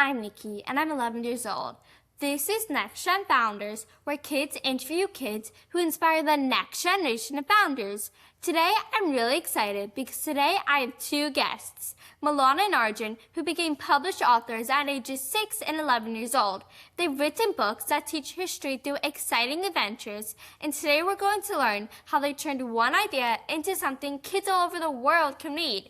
I'm Nikki, and I'm 11 years old. This is Next Gen Founders, where kids interview kids who inspire the next generation of founders. Today, I'm really excited because today I have two guests, Milan and Arjan, who became published authors at ages 6 and 11 years old. They've written books that teach history through exciting adventures, and today we're going to learn how they turned one idea into something kids all over the world can read.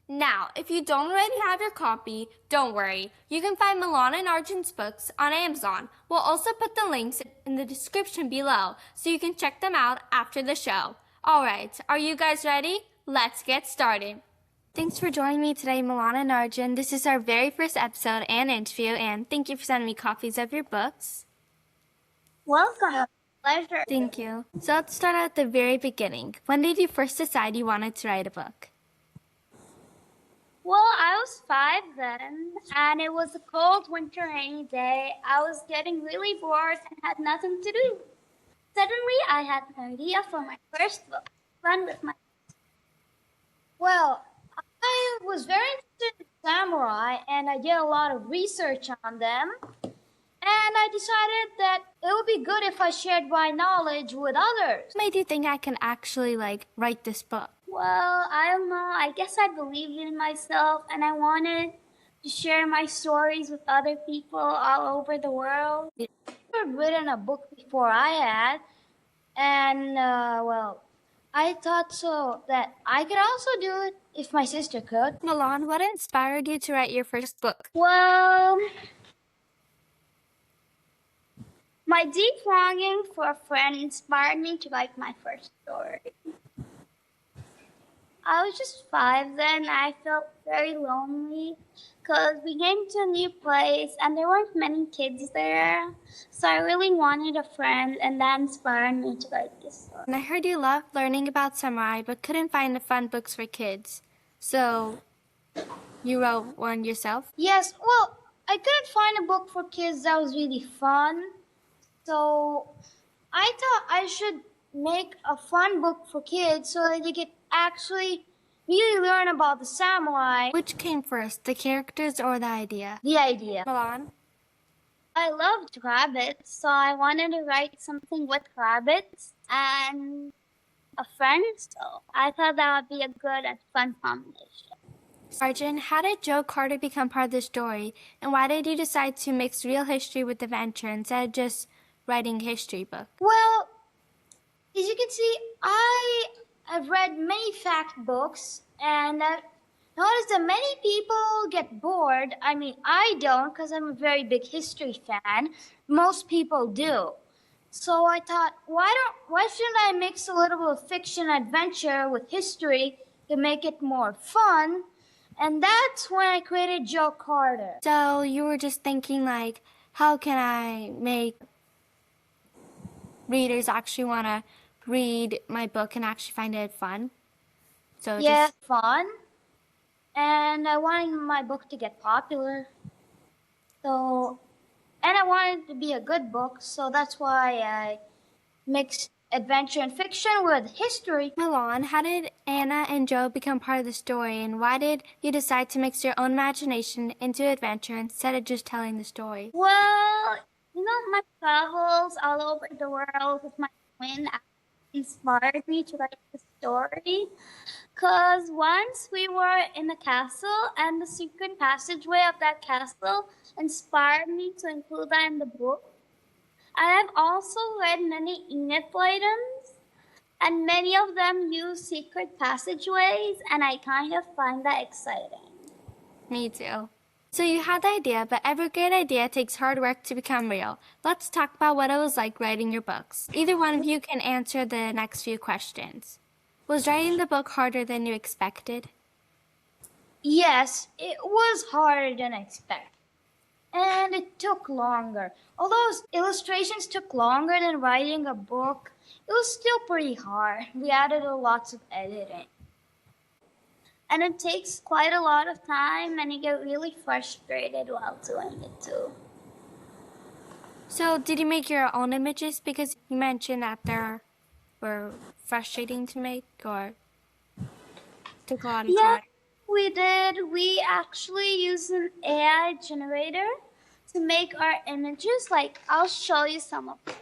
Now, if you don't already have your copy, don't worry. You can find Milan and Arjan's books on Amazon. We'll also put the links in the description below so you can check them out after the show. Alright, are you guys ready? Let's get started. Thanks for joining me today, Milan and Arjan. This is our very first episode and interview, and thank you for sending me copies of your books. Welcome. Pleasure. Thank you. So let's start at the very beginning. When did you first decide you wanted to write a book? Well, I was 5 then, and it was a cold winter rainy day. I was getting really bored and had nothing to do. Suddenly, I had an idea for my first book, Fun with My... Well, I was very interested in samurai, and I did a lot of research on them. And I decided that it would be good if I shared my knowledge with others. What made you think I can actually, write this book? Well, I don't know. I guess I believed in myself and I wanted to share my stories with other people all over the world. I've never written a book before I had. And, well, I thought so that I could also do it if my sister could. Milan, what inspired you to write your first book? Well, my deep longing for a friend inspired me to write my first story. I was just 5 then. I felt very lonely because we came to a new place and there weren't many kids there. So I really wanted a friend, and that inspired me to write this story. And I heard you loved learning about samurai but couldn't find the fun books for kids. So you wrote one yourself? Yes, well, I couldn't find a book for kids that was really fun. So I thought I should make a fun book for kids so that they could actually really learn about the samurai. Which came first, the characters or the idea? The idea. Milan? I loved rabbits, so I wanted to write something with rabbits and a friend, so I thought that would be a good and fun combination. Arjan, how did Joe Carter become part of the story, and why did you decide to mix real history with adventure instead of just writing a history book? Well, as you can see, I've read many fact books, and I've noticed that many people get bored. I mean, I don't, because I'm a very big history fan. Most people do. So I thought, why shouldn't I mix a little bit of fiction adventure with history to make it more fun? And that's when I created Joe Carter. So you were just thinking, how can I make readers actually want to read my book and actually find it fun? So yeah, fun. And I wanted my book to get popular. So, and I wanted it to be a good book, so that's why I mixed adventure and fiction with history. Milan, how did Anna and Joe become part of the story, and why did you decide to mix your own imagination into adventure instead of just telling the story? Well, my travels all over the world with my twin inspired me to write the story. Because once we were in a castle, and the secret passageway of that castle inspired me to include that in the book. And I've also read many Enid items, and many of them use secret passageways, and I kind of find that exciting. Me too. So you had the idea, but every great idea takes hard work to become real. Let's talk about what it was like writing your books. Either one of you can answer the next few questions. Was writing the book harder than you expected? Yes, it was harder than I expected. And it took longer. Although illustrations took longer than writing a book, it was still pretty hard. We added lots of editing. And it takes quite a lot of time, and you get really frustrated while doing it too. So did you make your own images? Because you mentioned that they were frustrating to make or took a lot of time. we did. We actually used an AI generator to make our images. Like, I'll show you some of them.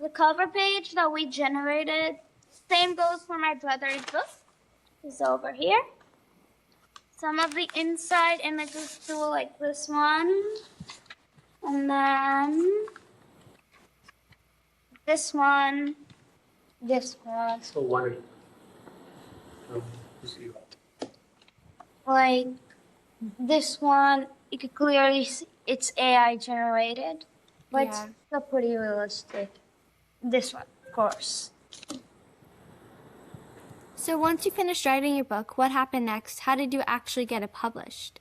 The cover page that we generated, same goes for my brother's book, is over here. Some of the inside images too, like this one. And then this one, this one. So what? You see. Like this one, you could clearly see it's AI generated, but Yeah. it's still pretty realistic. This one, of course. So once you finished writing your book, what happened next? How did you actually get it published?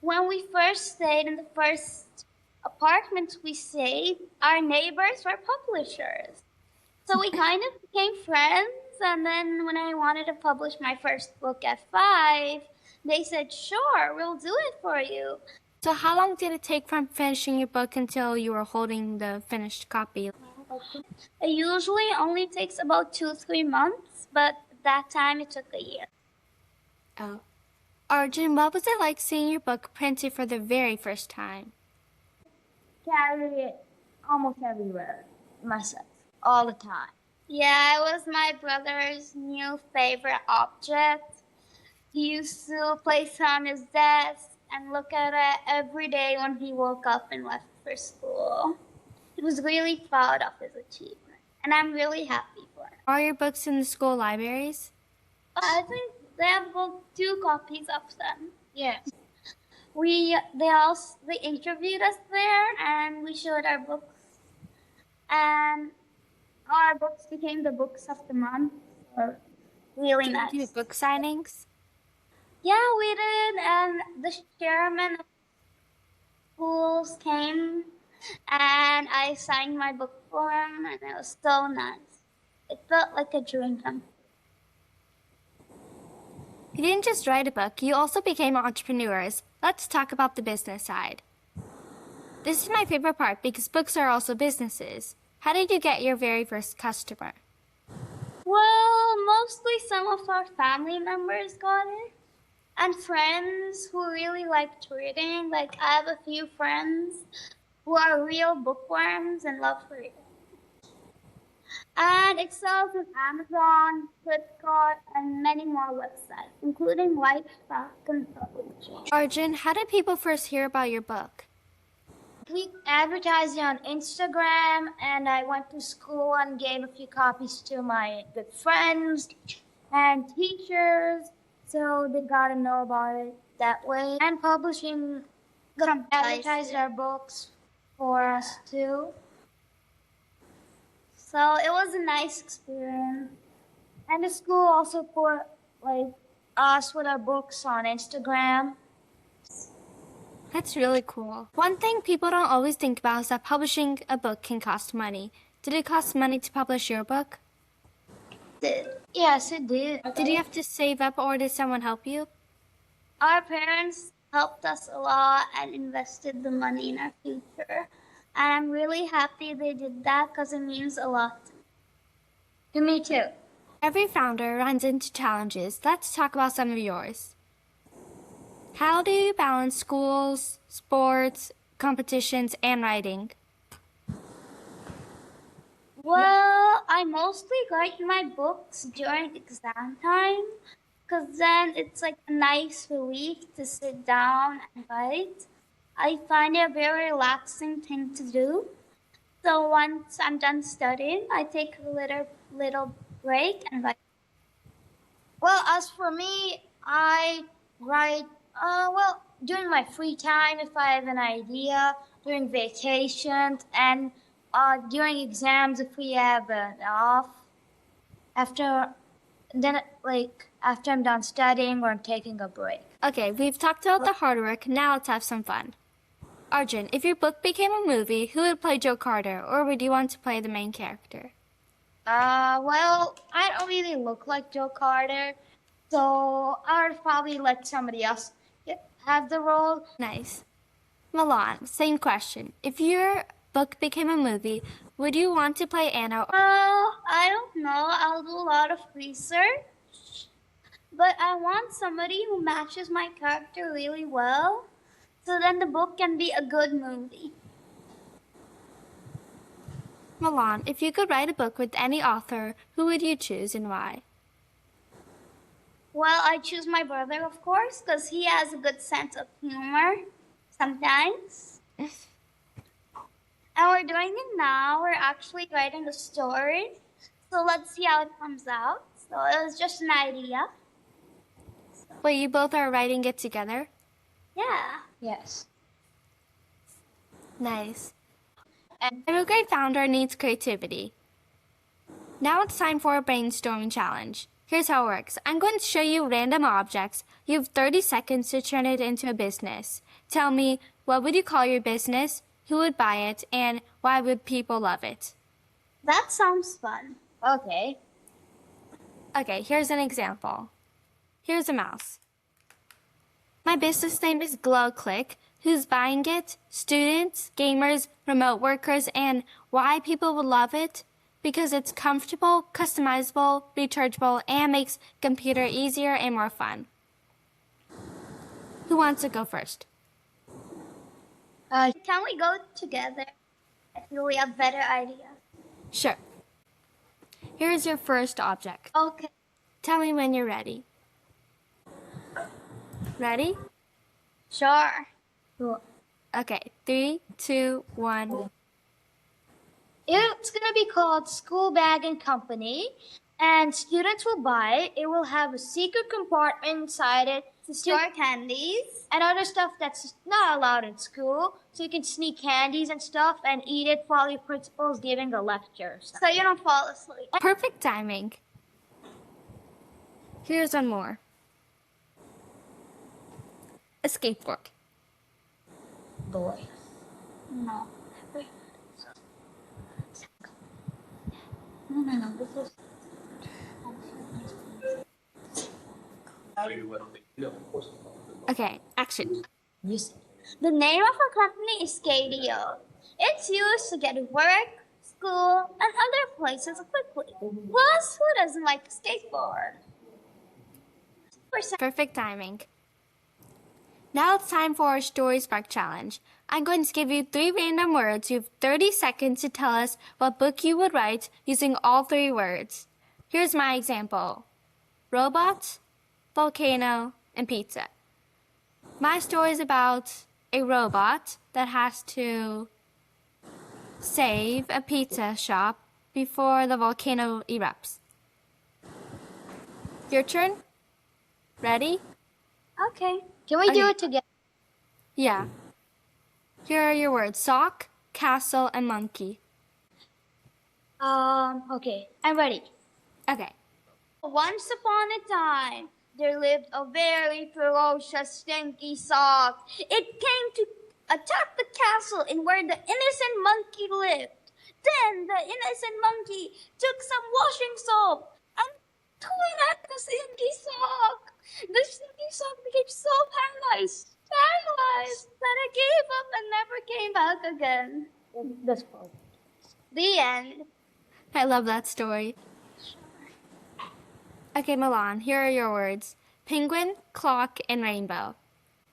When we first stayed in the first apartment we stayed, our neighbors were publishers. So we kind of became friends. And then when I wanted to publish my first book at 5, they said, sure, we'll do it for you. So how long did it take from finishing your book until you were holding the finished copy? It usually only takes about 2-3 months, but that time it took a year. Oh. Arjun, what was it like seeing your book printed for the very first time? Carry it almost everywhere myself, all the time. Yeah, it was my brother's new favorite object. He used to place it on his desk and look at it every day when he woke up and left for school. He was really proud of his achievement, and I'm really happy for him. Are your books in the school libraries? I think they have about 2 copies of them. Yes. They interviewed us there, and we showed our books, and our books became the books of the month. So really nice. Did you do book signings? Yeah, we did, and the chairman of schools came, and I signed my book for him, and it was so nice. It felt like a dream come true. You didn't just write a book, you also became entrepreneurs. Let's talk about the business side. This is my favorite part because books are also businesses. How did you get your very first customer? Well, mostly some of our family members got it, and friends who really liked reading. Like, I have a few friends who are real bookworms and love reading. And it sells on Amazon, Flipkart, and many more websites, including Lifestock and Publishing. Arjun, how did people first hear about your book? We advertised it on Instagram, and I went to school and gave a few copies to my good friends and teachers, so they got to know about it that way. And publishing advertised our books for us too. So it was a nice experience. And the school also put us with our books on Instagram. That's really cool. One thing people don't always think about is that publishing a book can cost money. Did it cost money to publish your book? Yes, it did. Did you have to save up or did someone help you? Our parents helped us a lot and invested the money in our future. And I'm really happy they did that because it means a lot to me too. Every founder runs into challenges. Let's talk about some of yours. How do you balance schools, sports, competitions, and writing? Well, I mostly write my books during exam time because then it's like a nice relief to sit down and write. I find it a very relaxing thing to do. So once I'm done studying, I take a little break and write. Well, as for me, I write, during my free time if I have an idea, during vacations, and during exams if we have an off. After I'm done studying or I'm taking a break. Okay, we've talked about the hard work. Now let's have some fun. Arjun, if your book became a movie, who would play Joe Carter, or would you want to play the main character? Well, I don't really look like Joe Carter, so I would probably let somebody else have the role. Nice. Milan, same question. If your book became a movie, would you want to play Anna? Well, I don't know. I'll do a lot of research but I want somebody who matches my character really well, so then the book can be a good movie. Milan, if you could write a book with any author, who would you choose and why? Well, I choose my brother, of course, because he has a good sense of humor sometimes. And we're doing it now. We're actually writing the story. So let's see how it comes out. So it was just an idea. Well, you both are writing it together? Yeah. Yes. Nice. Every great founder needs creativity. Now it's time for a brainstorming challenge. Here's how it works. I'm going to show you random objects. You have 30 seconds to turn it into a business. Tell me, what would you call your business, who would buy it, and why would people love it? That sounds fun. Okay. Okay, here's an example. Here's a mouse. My business name is Glow Click. Who's buying it? Students, gamers, remote workers, and why people would love it? Because it's comfortable, customizable, rechargeable, and makes computer easier and more fun. Who wants to go first? Can we go together? I feel we have better ideas. Sure. Here's your first object. Okay. Tell me when you're ready. Ready? Sure. Okay, 3, 2, 1. It's gonna be called School Bag and Company, and students will buy it. It will have a secret compartment inside it To store candies. and other stuff that's not allowed in school. So you can sneak candies and stuff and eat it while your principal's giving a lecture. So you don't fall asleep. Perfect timing. Here's one more. A skateboard. Boy. No. No. This is... Okay, action. The name of our company is KDO. It's used to get to work, school, and other places quickly. Plus, who doesn't like a skateboard? Perfect timing. Now it's time for our Story Spark Challenge. I'm going to give you 3 random words. You have 30 seconds to tell us what book you would write using all 3 words. Here's my example. Robot, volcano, and pizza. My story is about a robot that has to save a pizza shop before the volcano erupts. Your turn? Ready? Okay. Can we do Okay. it together? Yeah. Here are your words. Sock, castle, and monkey. Okay. I'm ready. Okay. Once upon a time, there lived a very ferocious stinky sock. It came to attack the castle in where the innocent monkey lived. Then the innocent monkey took some washing soap and threw it at the stinky sock. The stinky sock became so paralyzed that it gave up and never came back again. That's fine. The end. I love that story. Okay, Milan, here are your words. Penguin, clock, and rainbow.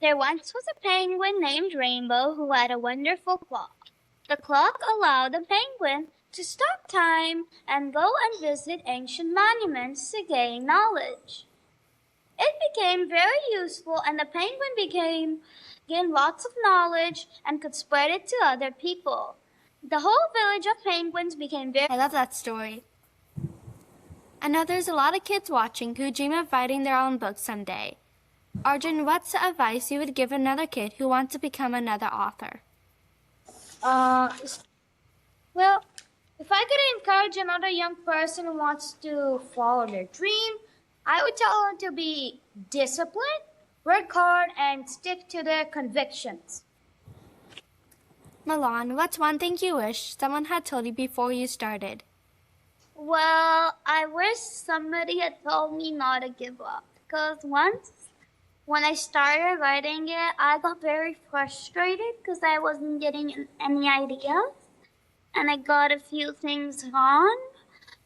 There once was a penguin named Rainbow who had a wonderful clock. The clock allowed the penguin to stop time and go and visit ancient monuments to gain knowledge. It became very useful, and the penguin gained lots of knowledge and could spread it to other people. The whole village of penguins became very... I love that story. I know there's a lot of kids watching who dream of writing their own book someday. Arjun, what's the advice you would give another kid who wants to become another author? Well, if I could encourage another young person who wants to follow their dream, I would tell them to be disciplined, work hard, and stick to their convictions. Milan, what's one thing you wish someone had told you before you started? Well, I wish somebody had told me not to give up. Because once, when I started writing it, I got very frustrated because I wasn't getting any ideas. And I got a few things wrong.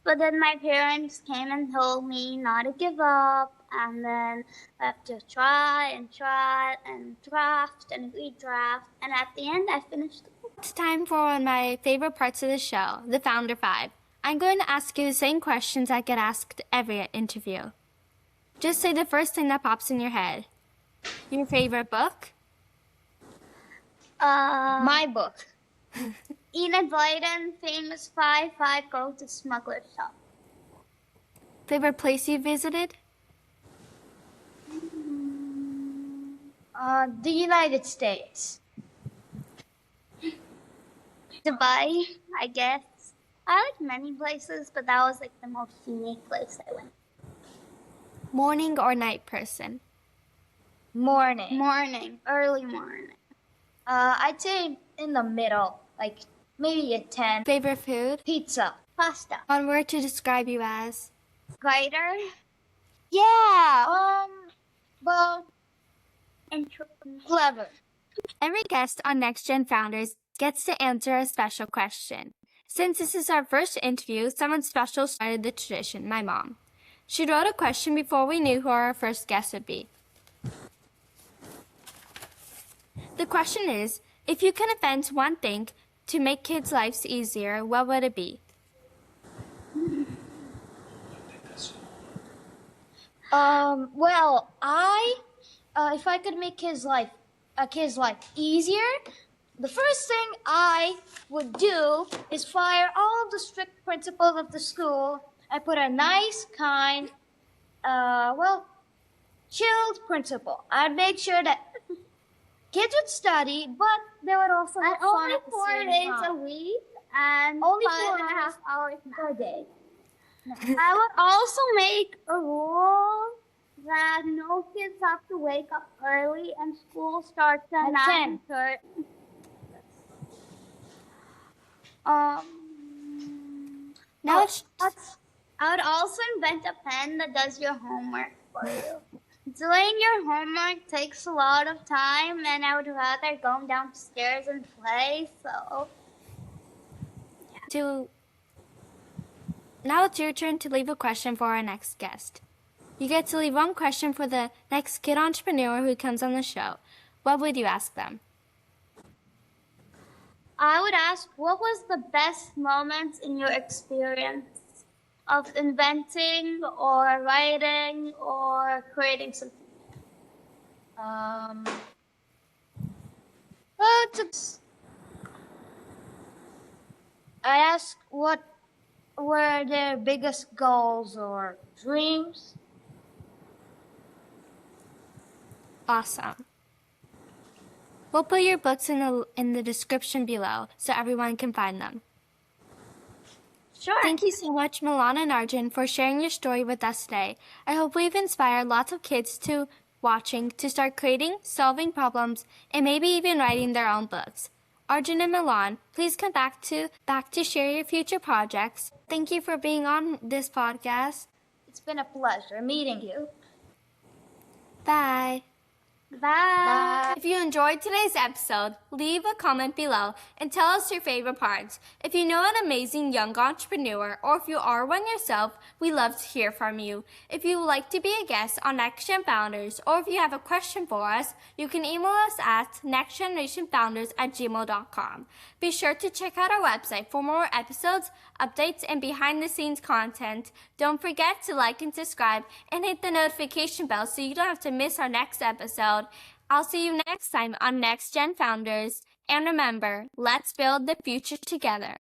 But then my parents came and told me not to give up and then I have to try and draft and redraft, and at the end I finished the book. It's time for one of my favorite parts of the show, the Founder 5. I'm going to ask you the same questions I get asked every interview. Just say the first thing that pops in your head. Your favorite book? My book. Enid Blyton, Famous Five Go to Smuggler's Shop. Favorite place you visited? The United States. Dubai, I guess. I like many places, but that was like the most unique place I went. Morning or night person? Morning. Morning, early morning. I'd say in the middle, like maybe a 10. Favorite food? Pizza. Pasta. One word to describe you as? Writer. Yeah. Well, clever. Every guest on Next Gen Founders gets to answer a special question. Since this is our first interview, someone special started the tradition, my mom. She wrote a question before we knew who our first guest would be. The question is, if you can invent one thing to make kids' lives easier, what would it be? Well, if I could make a kid's life easier, the first thing I would do is fire all of the strict principals of the school and put a nice, kind, chilled principal. I'd make sure that kids would study, but they would also have fun Only at the 4 same days time. a week and Only 5.5 hours per day. I would also make a rule that no kids have to wake up early and school starts at At 10. 9:30. Now it's I would also invent a pen that does your homework for you. Doing your homework takes a lot of time, and I would rather go downstairs and play, so... Now it's your turn to leave a question for our next guest. You get to leave one question for the next kid entrepreneur who comes on the show. What would you ask them? I would ask, what was the best moment in your experience of inventing or writing or creating something? I ask what were their biggest goals or dreams. Awesome. We'll put your books in the description below so everyone can find them. Sure. Thank you so much, Milan and Arjan, for sharing your story with us today. I hope we've inspired lots of kids to start creating, solving problems, and maybe even writing their own books. Arjan and Milan, please come back to share your future projects. Thank you for being on this podcast. It's been a pleasure meeting you. Bye. Bye. If you enjoyed today's episode, leave a comment below and tell us your favorite parts. If you know an amazing young entrepreneur or if you are one yourself, we love to hear from you. If you would like to be a guest on Next Gen Founders or if you have a question for us, you can email us at nextgenerationfounders@gmail.com. Be sure to check out our website for more episodes, updates, and behind-the-scenes content. Don't forget to like and subscribe and hit the notification bell so you don't have to miss our next episode. I'll see you next time on Next Gen Founders. And remember, let's build the future together.